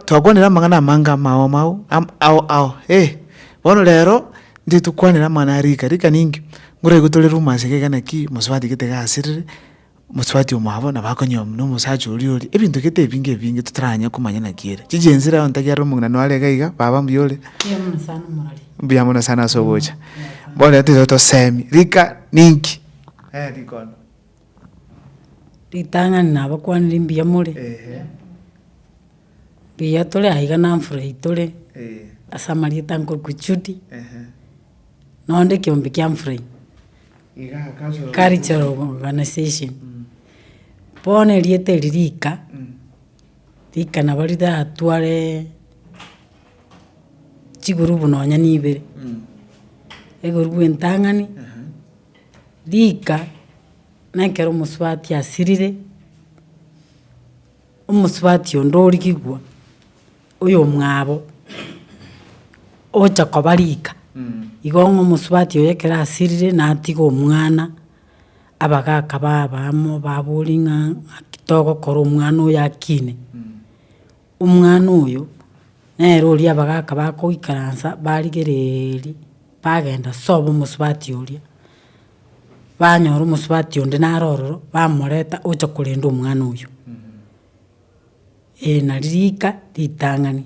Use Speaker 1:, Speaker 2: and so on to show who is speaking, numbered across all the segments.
Speaker 1: twakwanira mangana manga mau au bono rero ndi tukwanira mana rika ningi ngure gutore rumase kana ki muswati gitega asirire muswati umabo nabakonyom no musacho uri ebintu gite binge tutranya kumanya na kire kijenzira ontagia rumuna no alega iga baba mbiyole
Speaker 2: yamuna sana murali
Speaker 1: mbiyamuna sana sobocha bole to semi rika ningi rikono
Speaker 2: ritanga nabakwanira mbiyamure biya tole aiga namfura itole asamari tanko kuchuti nonde kiombe kiamfura cultural organization pone riete rika na barida atware chigurubu nonya nibere egurubu entangani rika nankero muswati asirire umuswati ondori kigwa uyo mwabo ocha kobarika igongo muswati oyekera asirire natigo omwana abagaka babamo baburinga kitoko koro omwana oyo akine omwana oyo nero ria abagaka bakoikaransa barigereri bagenda sobo muswati oria banyora muswati onde narororo bamoreta ocha kurenda omwana oyo na rika ritangani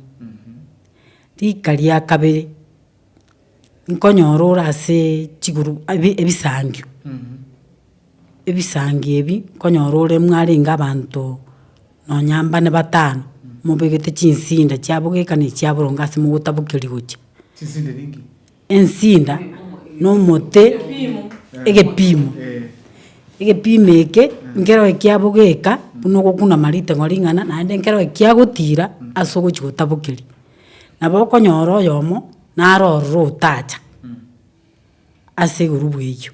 Speaker 2: rika ria kabere nkonyora ase chiguru ebisangio ebisangi ebi nkonyora ore mwarenga abantu nonyamba ne batano mubegete chinsinda cyabugeka ne cyaburonga ase mugutabukeri gocha
Speaker 1: chinsinda ningi
Speaker 2: ensinda no mote egepimo eke ngero ekyabugeka buno gukuna marite ngoringana naende ngero ekyagutira asogo chigotabukeri nabo konyora yomo narororo utacha ase gurubu eyo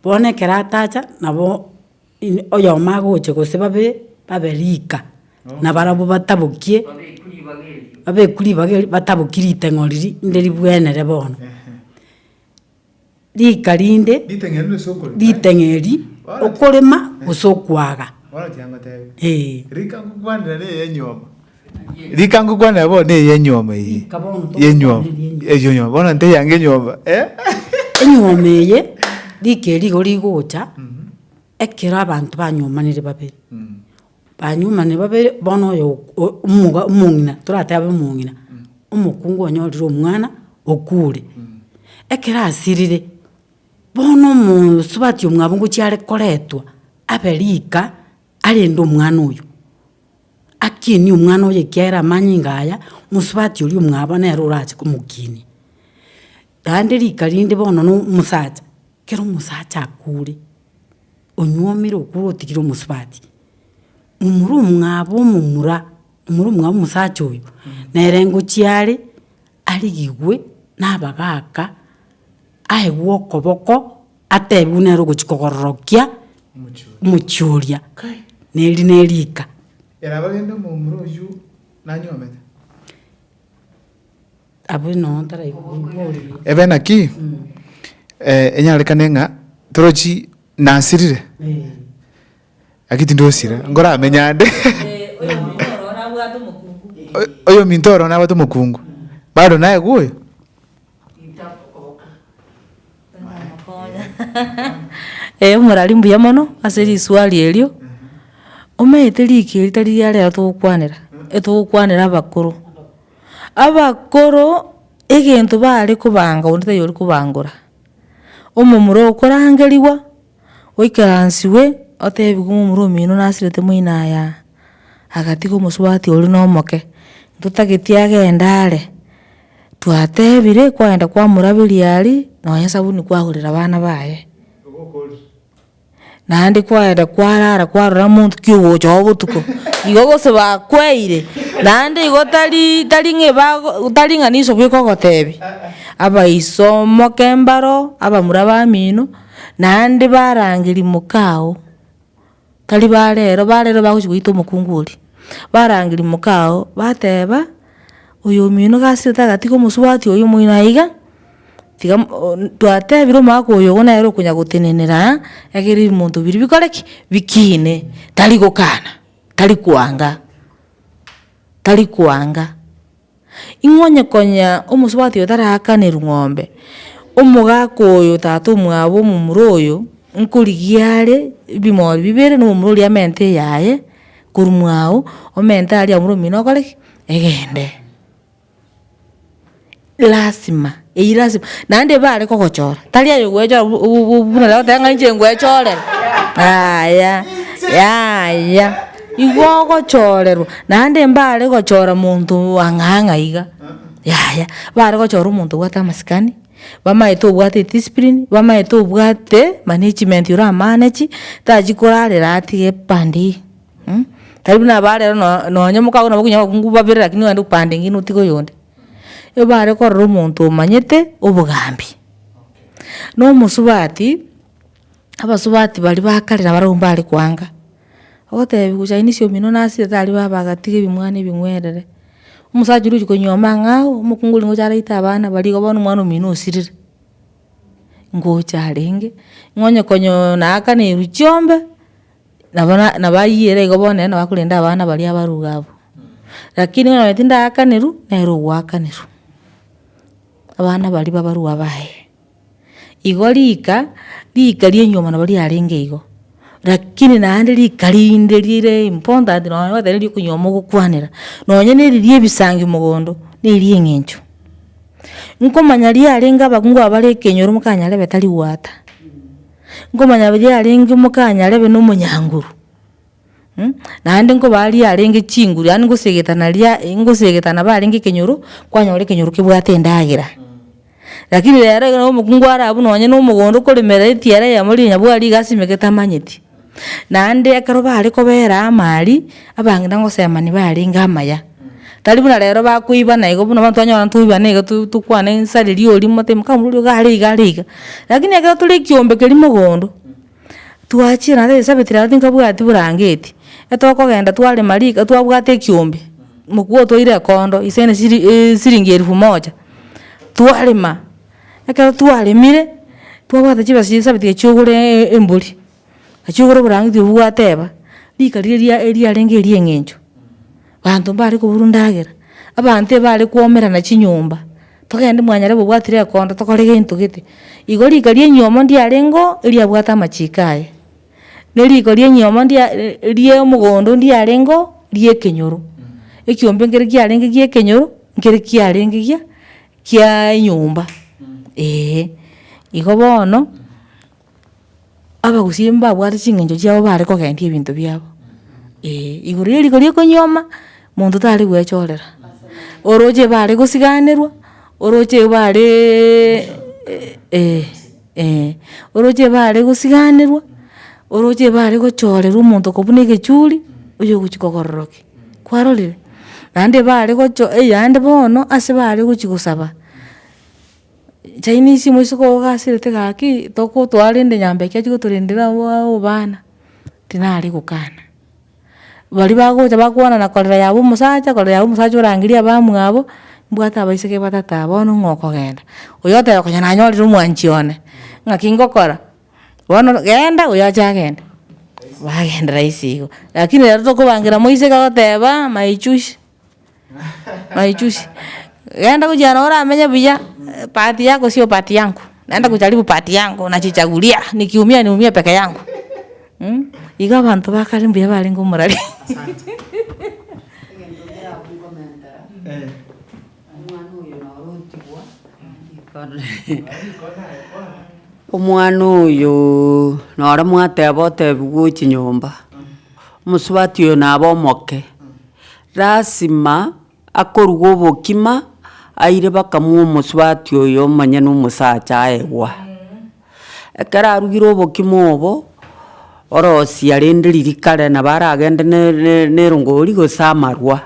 Speaker 2: bone keratacha nabo oyo magoche gose baberika na barabo batabukie babekuri bageri batabukiri tengoriri nderi bwenere bono rikarinde ritengeri okorema gusokwaga
Speaker 1: rika ngukwanira ne yenyoma rika ngukwanira bo ne yenyoma iyi yenyoma bona nte yange nyoma
Speaker 2: enyoma eye rikeri gori gocha ekera abantu banyomanire babere banyumane babere bono yo umungina turatabe umungina umukungu onyorire omwana okure ekera asirire bono musubati omwabungu cyare koretwa aberika arenda omwana oyo akini omwana oyo kera manyingaya musubati uri omwabana ero uraje kumukini ande rikarinde bono no musacha kero musacha akure onyomire okuru otigire musubati umuru mwabo musacha oyo nerengo cyare arigigwe nabagaka aigwo okoboko atebunero gochikogororokia muchuria nerika
Speaker 1: erabagende mumuro yu nanyomete
Speaker 2: abo no tara ibori
Speaker 1: ebena ki enyarekanenga torochi nasirire akiti ndosira ngora amenyande oyo mintoro na watu mukungu bado naye guyo
Speaker 3: murali mbuya mono aseri swali elio omete likeri tari yale tukwanira abakoro egento bale kubanga onde yori kubangura omumuro okorangeriwa oikaransiwe otebiga omumuro mino nasirete muinaya agatigo muswati ori no moke tutagetiage endale twatebire kwaenda kwa murabiri ali nonya sabuni kwagurira bana baye nandi kwaenda kwarara kwarora muntu kiugo chobutuko igogose bakweire nandi igotali ngeba utalinga niso biko gotebi aba isomo kembaro aba muraba mino nandi barangiri mukao tali barero bakuchwito mukunguri barangiri mukao bateba uyu mino gasita gatiko muswati uyu muinaiga tiga twatebiro mako uyu gona ero kunya gutenenera ageri muntu biri bikoreki bikine tali gukana tali kuanga ing'onye konya omusubati otarakanĩru ng'ombe omogaka oyo tata omwabo omomura oyo nkorigiare bimori bibere na omomura oria amente yaye korwa mwao omente aria omura omino okore egende lazima naende bare kogochora tari ayo gwechora buna leo tenga inche ngwechorera aya igo gochorerwa naende mbare gochora muntu ang'ang'a iga yaya bare gochora omonto obwate amasikani bamaete obwate discipline bamaete obwate management oramanage tachi korarera atige pandi tari buna bare nonya mokago nabo kunya bakungu babere lakini wende upande ngino tigo yonde ebare korora omonto omanyete obogambi no musubati abasubati bari bakarera barumba ari kwanga ogotebi guchainisi omino nasire tari babagatige bimwana ebing'werere omusacha oruchi konyoma ng'ao omokunguri ngocharaita abana barigo bono omwana omino osirire ngocharenge ng'onye konyo nakaneiru chiombe nabayire igo bono nere nabakorenda abana baria abaruga abo lakini ng'ona eti ndakaniru nere ogwakaniru abana bari babarua baye igo rika rienyoma nabo riarenge igo lakini naende rika rinde rire important nonya watari rikunyoma ogokwanera nonya neri riebisangi mogondo neri eng'encho nkomanya riarenge abakungu abare ekenyoro mokanyarebe tari gwata nkomanya riarenge mokanyarebe nomonyanguru naende nkobari arenge chinguru yani ngosegetana barenge ekenyoro kwanyora ekenyoro kebwate endagera lakini rero iga omokungu arabu nonya nomogondo koremera etiara yamori nyabwari gasime ketamanyeti naende ekero bare kobera amari abange nangosemani barenge amaya tari buna rero bakuibana igo buna bantu anyora ntuibana iga tukwane nsareri ori motema kamuri gare iga lakini ekero turi kiombe keri mogondo twachira nade sabetira tinkabwati burangeti etokogenda tware marika twabwate ekiombe mokuo toire kondo isene siringi 1000 twarema ekero twaremire twabwate chibasi sabeti echogore emburi achogore burangeti obwateba rika riarenge rieng'encho bantu mbare kuburu ndagera abante bare kuomerana chinyumba togende mwanyare bobwatire kondo tokore gento gete igo rika rienyoma ndiarengo riabwata amachikaye neriko rienyoma rie omogondo ndiarengo riekenyoro ekiombe ngere kiarenge giekenyoro ngere kiarenge kia nyumba igo bono abagusi mbabwate ching'encho chiabo bare kogendia ebinto biabo igoro riko riekonyoma monto tari gwechorera oroche bare gosiganerwa oroche bare oroche bare gosiganerwa oroche bare gochorerwa omonto kobuna egechuri oyo ogochi kogororoki kwarorire naende bare yaende bono ase bare gochi gosaba chainisi moiso kogasirete gaki tokotwarende nyambeki achi gotorendera obana tinari gokana bari bagocha bakwanana korera yabo omosacha orangiria abamwabo mbwate abaiseke batata bono ng'okogenda oyo oteba konya nanyorire omwanchi one ng'aki ngokora bono genda oyo acha agenda bagendera isigo lakini rero tokobangira moiseke goteba maichushi genda kujiana oramenye buya pati yako sio pati yangu naenda kujaribu pati yangu nachichagulia nikiumia niumie peke yangu iga bantu bakarimbuya bari ngomurari
Speaker 4: omwana oyo nora mwateba otebiwa chinyomba omusubati oyo naba omoke lazima akoruga obokima aire bakamwa omusubati oyo omanye na omosacha aegwa ekero arugire obokima obo orosi arenderiri kare na baragende nerongori gosa amarwa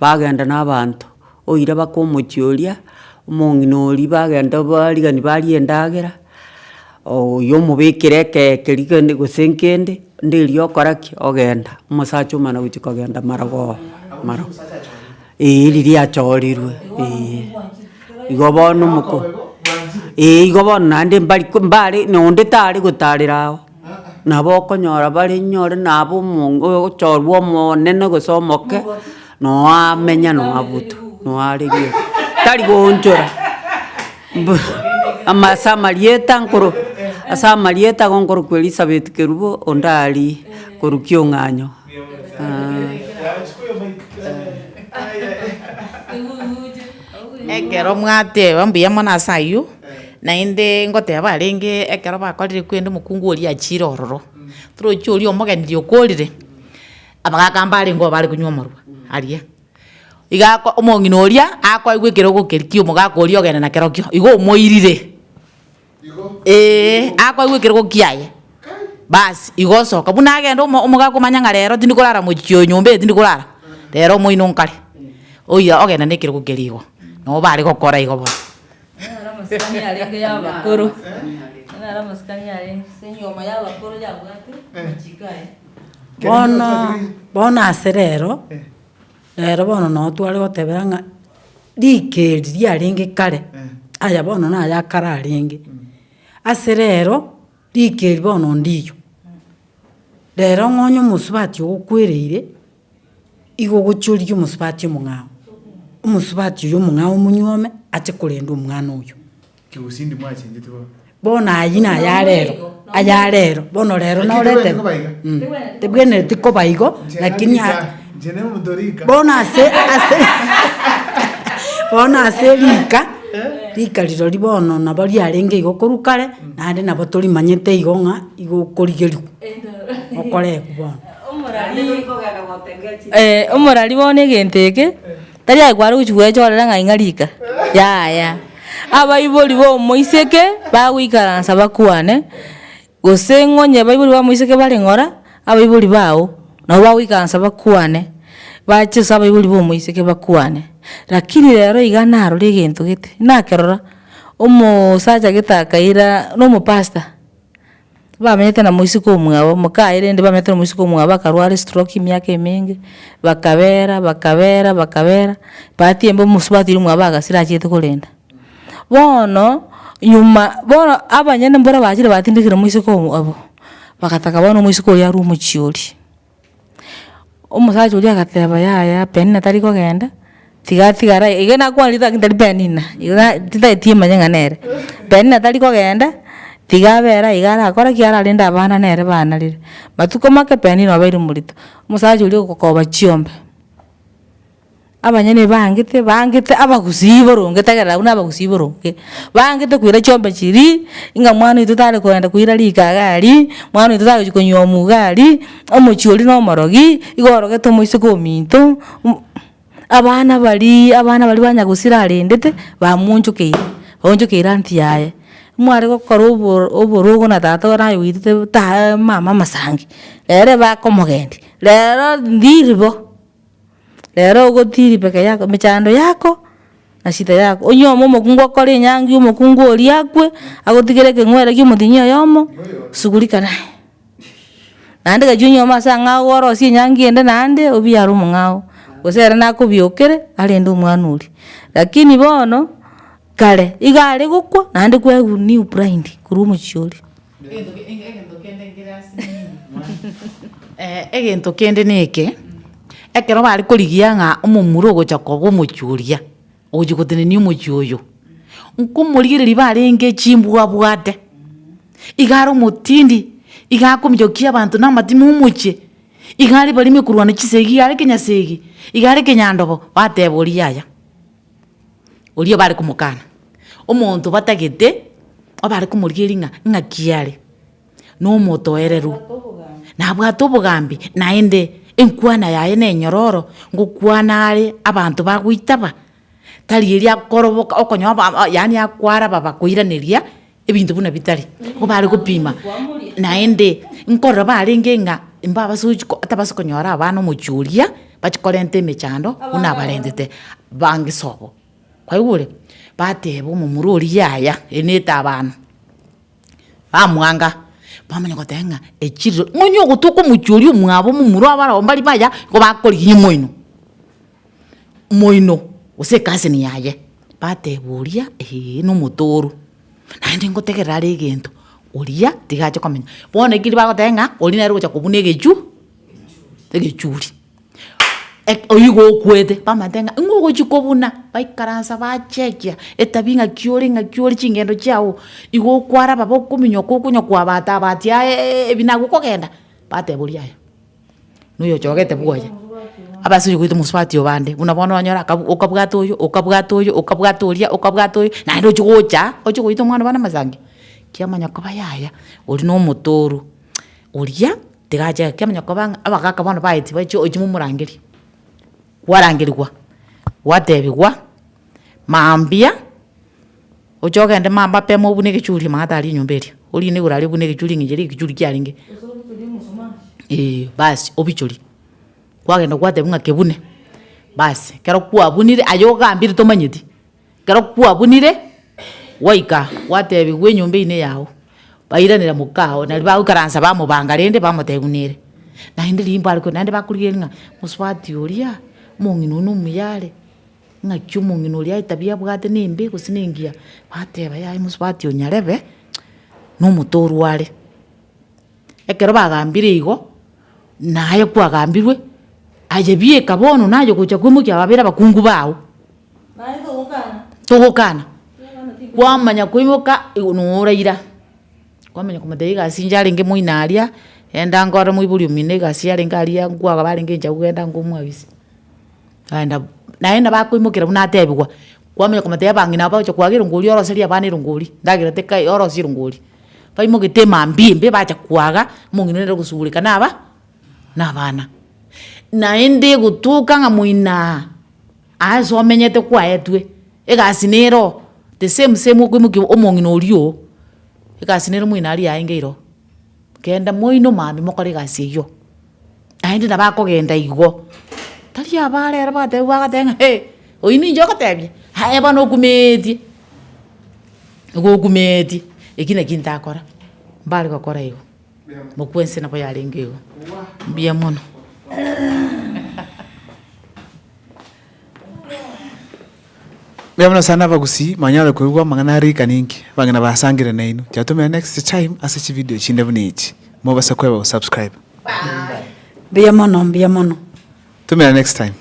Speaker 4: bagenda n'abantu oire bakomochioria omong'ina ori bagenda barigani bari endagera oyo omobekere ekekeri gose nkende nderi okoraki ogenda omosacha omana gochi kogenda marago riria achorirwe igo bono omoko igo bono naende mbare nonde tari gotarera ao nabo okonyora bare nyore nabo ogochorwa omonene gose omoke noamenya noabutu noarerio tari gonchora amasa marieta nkoro asa marieta gonkoro ku Elizabeth Kerubo ondari korukio ng'anyo
Speaker 5: ekero mwateba mbuya mona sayu naende ngoteba arenge ekero bakorire kwenda omokungu oria achire ororo torochi oria omogeni okorire abagakamba are ngo bari kunywa omorwa aria iga omong'ina oria akoigwa ekero ogokerikia omogaka oria ogenda na kerokio igo omoirire akoigwa ekero gokiaye basi igo osoka buna agenda omogaka omanya ng'a rero tindi korara mochio nyomba eye tindi korara rero omoino nkare oya ogenda na ekero gokeria igo no bari gokora igo bono
Speaker 3: Maskani arenge y'abakuru. Nara maskani arenge. Senyoma y'abakuru yabwate. Chikae.
Speaker 2: bono ase rero bono no tware gotebera ng'a rikeri riarenge kare aya bono naya kare arenge ase rero rikeri bono ndiyo rero ng'onye omosubati ogokwereire igo gochoria omosubati omong'ao omosubati oyo omong'ao omonywome ache korenda omwana oyo
Speaker 1: kiusindi mwachenjete bo
Speaker 2: bono ayi naya rero bono rero norete tebwene tikoba igo lakini
Speaker 1: jene mutorika
Speaker 2: bono ase rika rirori bono nabo riarenge igo korukare naende nabo torimanyete igo ng'a igo korigeriwa okoreku bono
Speaker 3: omorari bono egento eke tari akware gochigwechorera ng'ai rika yaya abaibori bomoiseke bagoikaransa bakwane gose ng'onye baibori bamoiseke bare ng'ora abaibori bao nabo bagoikaransa bakwane bachesa abaibori bomoiseke bakwane lakini rero iga narora egento gete nakerora omosacha getakaira nomopasta bamenyete na moisiko omwabo mokaire ndi bamenyete na moisiko omwabo bakarwara stroke emiaka emingi bakabera batiembe omusubati omwabo agasira achiete korenda bono nyuma bono abanyene mbora bachire batindikire moisiko abo bagataka bono moisiko oria ari omochiori omosacha oria agateba yaya penina tari kogenda tigatigara iga nakwanrita tari penina iga titaetie manya nere penina tari kogenda tigabera igara akora kiararenda abana nere bana rire matuko make penina abaire morito omosacha oria ogokoba chiombe abanyene bangete abagusi boronge tegerera buna abagusi boronge bangete kwira chiombe chiri inga mwana itu tare kwenda kwira rika gari mwana itu tare konywa omugari omochiori no morogi igorogete omoisiko ominto abana bari banyagusira arendete bamunchukeire anti yaye mware gokora oborogo na tata orayo witete ta mama masangi ere bakomogendi rero ndiribo rero ogotiri peke yako mechando yako na shita yako onyomo omokungu okore enyangi omokungu oriakwe agotigere keng'were kia omotinyi oyomo sugurika naye naende gachunyoma ase ang'ao gorosia enyangi ende naende obiara omong'ao gose ere nakobiokere arende omwana oria lakini bono kare iga are gokwa naende kwegu new blind korwa omochiori
Speaker 5: egento kende neke ekero bari korigia ng'a omomura ogocha koba omochuria ogochi gotenenia omochi oyo nkomorigereria barenge chimbwa bwate igare omotindi igakomiyokia abanto na amatimo omoche igare barime korwana chisegi igare kenyasegi igare kenyandobo bateba oria aya oria bari komokana omonto batagete abari komorigeria ng'a kiare nomotoereru nabwate obogambi naende enkwana yaye nenyororo ngokwana are abanto bagoitaba tari eria koroboka okonyoba yani akwara babakoiraneria ebintu buna bitari go bari gopima naende nkorora barenge ng'a mbaba suchi atabasokonyora abana omochuria bachikorente emechando buna barendete bangisobo kwaigure bateba omomura oria aya eneta abana bamwanga bamanya gotenga echiro ng'onyo ogotuka omochuori omwabo omomura abarao mbari baya go bakorigia moino gose ekasini yaye bateba oria nomotoro naende ngotegerera are egento oria tigache komenya bono ekiri bagotenga oria nere gocha kobuna egechuri oyigo kwete bamatenga ngugo chikobuna baikaransa bachekia etabinga kiori chingendo chao igo kwara babo kuminyo kukunyo kwa bata batia binago kogenda bateburia nuyo chogete bwoye abasi yuko muswati obande unabona wanyora ukabwatoyo na ndo chigocha ochigwito mwana bana mazangi kiamanya koba yaya uri no motoru uria tigaje kiamanya koba abagaka bana baiti bacho ojimumurangeri warangirwa watebigwa maambia ochogende mamba pe mo bune gichuri magatari nyumberi uri ni urari bune gichuri ngiri gichuri kyaringe basi obichuri kwagenda kwatebunga kebune basi kero kwabunire ayoga ambiri tomanyiti kero kwabunire waika watebigwe nyumba ine yao bairanira mukao na ba ukaransa ba mubanga rende ba motebunire na indi limba ariko nande bakuriyenga muswati uria mungino numuyale nga cyumungino uria itabia bwate nimbe kusiningia bateba ya muswati onyarebe n'umutoru wale ekero bagambire igo naye kwagambirwe aje bie kabono nayo kuja kumukia babera bakungu bawo naye togokana kwamanya kwimuka nuuraira kwamanya kumateiga sinjale nge muinaria enda ngora muiburi minega siale ngaria ngwaga bali ngenja kugenda ngumwabisi naenda bakwimukira bunatebigwa kwamenya kumateiga bangina bacho kwagira nguri oro seria bani runguri ndagira teka oro sirunguri baimugite mambimbe bacha kwaga munginere gusubulika nabana naende gutuka nga muina azo amenyete kwa etwe egasinero the same kwimuki omongino orio egasinero muina ali aingeiro kenda moino mami mokore gasiyo aende nabakogenda igo tari abare arabate wagatenga oini njo katebye haye bano kumeti ekina kintakora mbali gakora igo mukwense nabo yarengeyo mbia mono
Speaker 1: Biamna sana bagusi manyalo kuigwa mangana rika ningi bangana basangire naino chatumira next time ase video chinde bunichi mo basa kweba subscribe
Speaker 2: bia mono
Speaker 1: tumira next time.